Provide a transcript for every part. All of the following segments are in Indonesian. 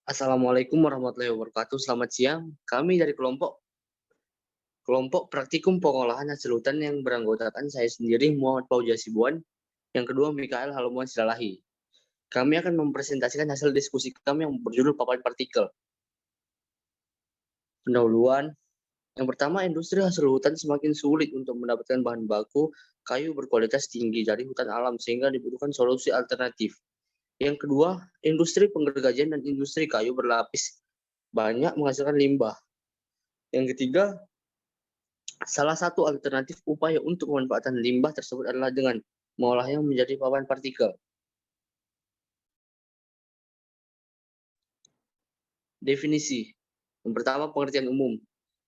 Assalamualaikum warahmatullahi wabarakatuh. Selamat siang. Kami dari kelompok praktikum pengolahan hasil hutan yang beranggotakan saya sendiri Muhammad Fauzi Hasibuan, yang kedua Mikael Halomuan Silalahi. Kami akan mempresentasikan hasil diskusi kami yang berjudul paparan partikel. Pendahuluan. Yang pertama, industri hasil hutan semakin sulit untuk mendapatkan bahan baku kayu berkualitas tinggi dari hutan alam sehingga dibutuhkan solusi alternatif. Yang kedua, industri penggergajian dan industri kayu berlapis banyak menghasilkan limbah. Yang ketiga, salah satu alternatif upaya untuk pemanfaatan limbah tersebut adalah dengan mengolahnya menjadi papan partikel. Definisi. Yang pertama, pengertian umum.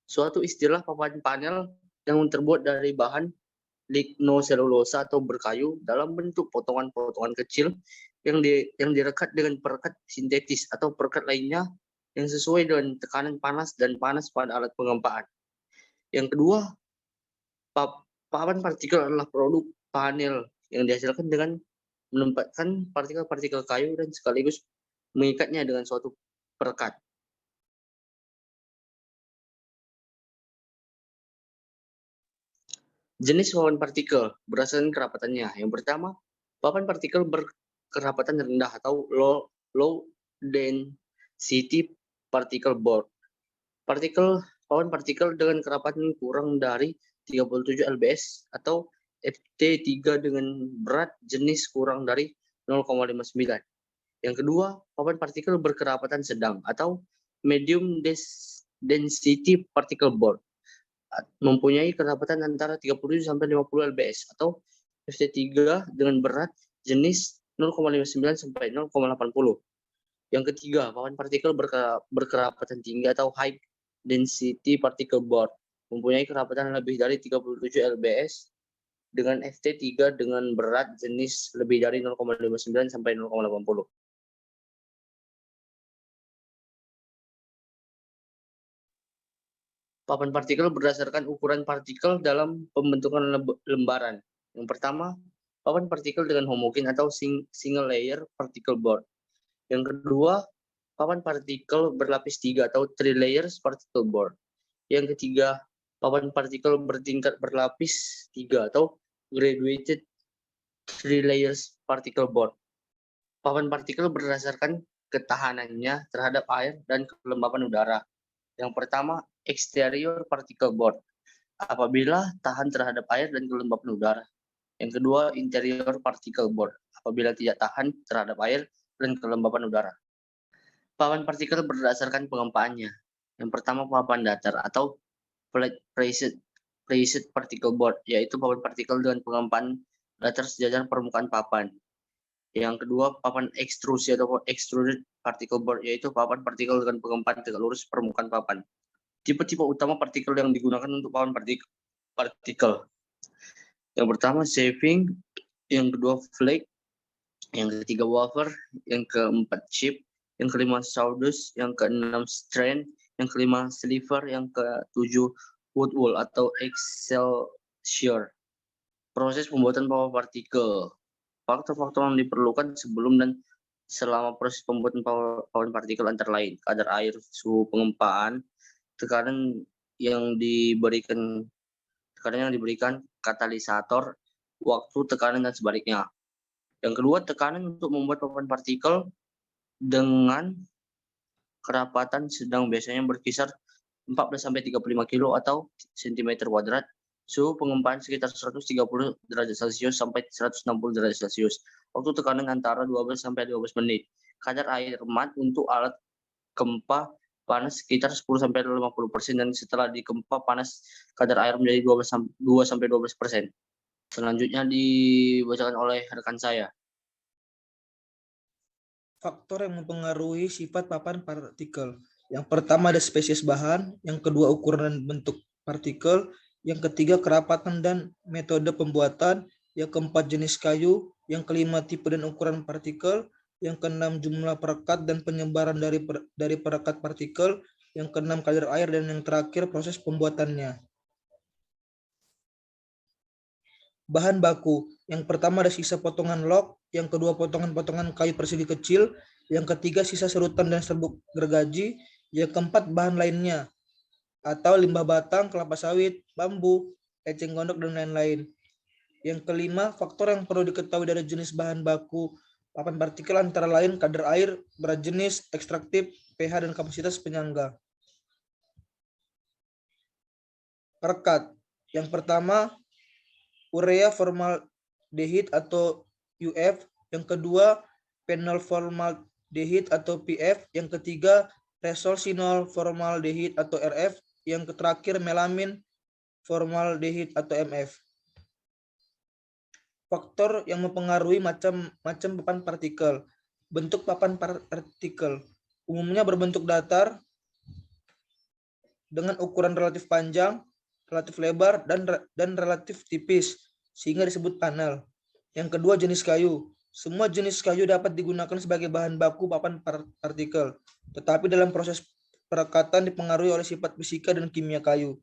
Suatu istilah papan panel yang terbuat dari bahan lignoselulosa atau berkayu dalam bentuk potongan-potongan kecil yang direkat dengan perekat sintetis atau perekat lainnya yang sesuai dengan tekanan panas dan panas pada alat pengempaan. Yang kedua, papan partikel adalah produk panel yang dihasilkan dengan menempatkan partikel-partikel kayu dan sekaligus mengikatnya dengan suatu perekat. Jenis papan partikel berdasarkan kerapatannya. Yang pertama, papan partikel berkerapatan rendah atau low density particle board. Papan partikel dengan kerapatan kurang dari 37 lbs atau Ft3 dengan berat jenis kurang dari 0,59. Yang kedua, papan partikel berkerapatan sedang atau medium density particle board mempunyai kerapatan antara 37 sampai 50 lbs atau Ft3 dengan berat jenis 0,59 sampai 0,80. Yang ketiga, papan partikel berkerapatan tinggi atau high density particle board mempunyai kerapatan lebih dari 37 lbs dengan Ft3 dengan berat jenis lebih dari 0,59 sampai 0,80. Papan partikel berdasarkan ukuran partikel dalam pembentukan lembaran. Yang pertama, papan partikel dengan homogen atau single layer particle board. Yang kedua, papan partikel berlapis 3 atau three layers particle board. Yang ketiga, papan partikel bertingkat berlapis 3 atau graduated three layers particle board. Papan partikel berdasarkan ketahanannya terhadap air dan kelembapan udara. Yang pertama, exterior particle board, apabila tahan terhadap air dan kelembapan udara. Yang kedua, interior particle board, apabila tidak tahan terhadap air dan kelembapan udara. Papan partikel berdasarkan pengempaannya. Yang pertama, papan datar atau flat pressed particle board, yaitu papan partikel dengan pengempaan datar sejajar permukaan papan. Yang kedua, papan ekstrusi atau extruded particle board, yaitu papan partikel dengan pengempaan tegak lurus permukaan papan. Tipe-tipe utama partikel yang digunakan untuk papan partikel. Yang pertama, shaving. Yang kedua, flake. Yang ketiga, wafer. Yang keempat, chip. Yang kelima, sawdust. Yang keenam, strand. Yang kelima, sliver. Yang ketujuh, wood wool atau excelsior. Proses pembuatan papan partikel. Faktor-faktor yang diperlukan sebelum dan selama proses pembuatan papan partikel antara lain kadar air, suhu pengempaan, tekanan yang diberikan, katalisator, waktu tekanan dan sebaliknya. Yang kedua, tekanan untuk membuat papan partikel dengan kerapatan sedang biasanya berkisar 14 sampai 35 kilo atau cm kuadrat. Suhu pengempaan sekitar 130 derajat Celcius sampai 160 derajat Celcius. Waktu tekanan antara 12 sampai 12 menit. Kadar air mat untuk alat gempa panas sekitar 10 sampai 50% dan setelah dikempa panas kadar air menjadi 2 sampai 12%. Selanjutnya dibacakan oleh rekan saya. Faktor yang mempengaruhi sifat papan partikel. Yang pertama ada spesies bahan, yang kedua ukuran dan bentuk partikel, yang ketiga kerapatan dan metode pembuatan, yang keempat jenis kayu, yang kelima tipe dan ukuran partikel, yang keenam jumlah perekat dan penyebaran dari perekat partikel, yang keenam kadar air, dan yang terakhir proses pembuatannya. Bahan baku. Yang pertama ada sisa potongan log, yang kedua potongan-potongan kayu persegi kecil, Yang ketiga, sisa serutan dan serbuk gergaji. Yang keempat, bahan lainnya atau limbah batang, kelapa sawit, bambu, eceng gondok, dan lain-lain. Yang kelima, faktor yang perlu diketahui dari jenis bahan baku papan partikel antara lain kadar air, berat jenis, ekstraktif, pH, dan kapasitas penyangga. Perekat. Yang pertama, urea formaldehid atau UF. Yang kedua, phenol formaldehid atau PF. Yang ketiga, resorcinol formaldehid atau RF. Yang terakhir, melamin formaldehid atau MF. Faktor yang mempengaruhi macam papan partikel. Bentuk papan partikel umumnya berbentuk datar dengan ukuran relatif panjang, relatif lebar, dan relatif tipis, sehingga disebut panel. Yang kedua, jenis kayu. Semua jenis kayu dapat digunakan sebagai bahan baku papan partikel, tetapi dalam proses perekatan dipengaruhi oleh sifat fisika dan kimia kayu.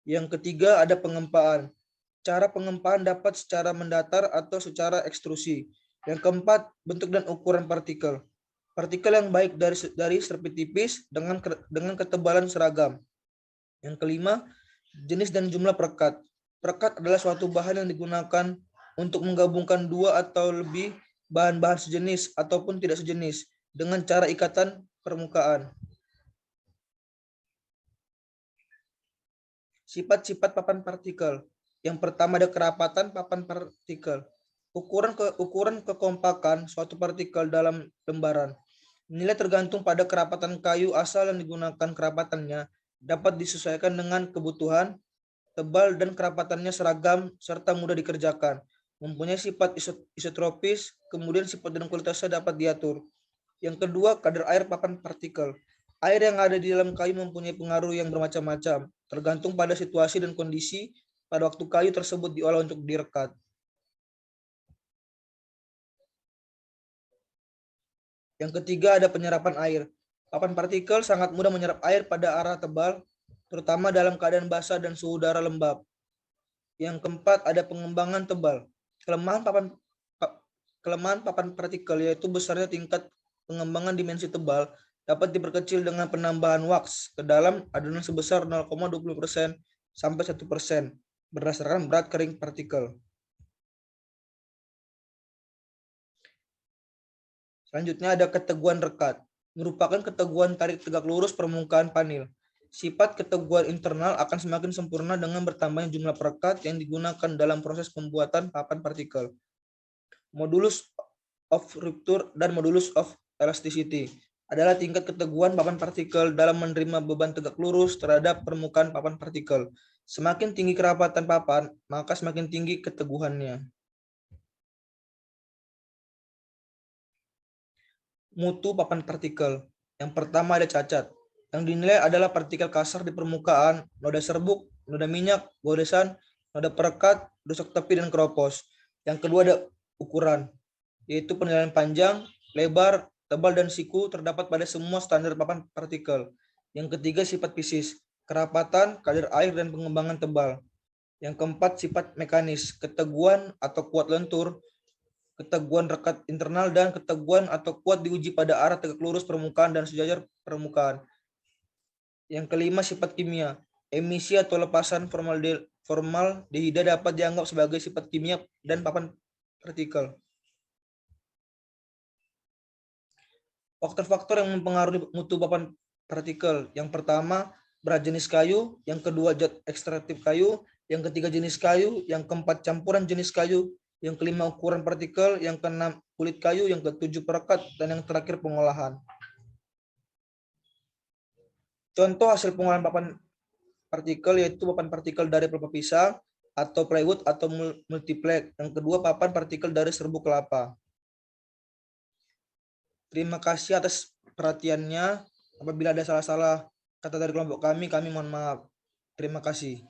Yang ketiga, ada pengempaan. Cara pengempaan dapat secara mendatar atau secara ekstrusi. Yang keempat, bentuk dan ukuran partikel. Partikel yang baik dari serpit tipis dengan ketebalan seragam. Yang kelima, jenis dan jumlah perekat. Perekat adalah suatu bahan yang digunakan untuk menggabungkan dua atau lebih bahan-bahan sejenis ataupun tidak sejenis dengan cara ikatan permukaan. Sifat-sifat papan partikel. Yang pertama, ada kerapatan papan partikel. Ukuran kekompakan suatu partikel dalam lembaran. Nilai tergantung pada kerapatan kayu asal yang digunakan. Kerapatannya dapat disesuaikan dengan kebutuhan, tebal dan kerapatannya seragam serta mudah dikerjakan. Mempunyai sifat isotropis, kemudian sifat dan kualitasnya dapat diatur. Yang kedua, kadar air papan partikel. Air yang ada di dalam kayu mempunyai pengaruh yang bermacam-macam, tergantung pada situasi dan kondisi pada waktu kayu tersebut diolah untuk direkat. Yang ketiga, ada penyerapan air. Papan partikel sangat mudah menyerap air pada arah tebal, terutama dalam keadaan basah dan suhu udara lembab. Yang keempat, ada pengembangan tebal. Kelemahan papan partikel yaitu besarnya tingkat pengembangan dimensi tebal dapat diperkecil dengan penambahan wax ke dalam adonan sebesar 0,20% sampai 1% berdasarkan berat kering partikel. Selanjutnya ada keteguhan rekat, merupakan keteguhan tarik tegak lurus permukaan panel. Sifat keteguhan internal akan semakin sempurna dengan bertambahnya jumlah perekat yang digunakan dalam proses pembuatan papan partikel. Modulus of rupture dan modulus of elasticity adalah tingkat keteguhan papan partikel dalam menerima beban tegak lurus terhadap permukaan papan partikel. Semakin tinggi kerapatan papan, maka semakin tinggi keteguhannya. Mutu papan partikel. Yang pertama ada cacat. Yang dinilai adalah partikel kasar di permukaan, noda serbuk, noda minyak, goresan, noda perekat, rusak tepi, dan keropos. Yang kedua ada ukuran, yaitu penilaian panjang, lebar, tebal, dan siku terdapat pada semua standar papan partikel. Yang ketiga sifat fisis, kerapatan, kadar air, dan pengembangan tebal. Yang keempat sifat mekanis, keteguhan atau kuat lentur, keteguhan rekat internal, dan keteguhan atau kuat diuji pada arah tegak lurus permukaan dan sejajar permukaan. Yang kelima sifat kimia, emisi atau lepasan formaldehida dapat dianggap sebagai sifat kimia dan papan partikel. Faktor-faktor yang mempengaruhi mutu papan partikel. Yang pertama, berat jenis kayu. Yang kedua, zat ekstraktif kayu. Yang ketiga, jenis kayu. Yang keempat, campuran jenis kayu. Yang kelima, ukuran partikel. Yang keenam, kulit kayu. Yang ketujuh, perekat. Dan yang terakhir, pengolahan. Contoh hasil pengolahan papan partikel yaitu papan partikel dari pelepah pisang atau plywood atau multiplex. Yang kedua, papan partikel dari serbuk kelapa. Terima kasih atas perhatiannya. Apabila ada salah-salah kata dari kelompok kami mohon maaf. Terima kasih.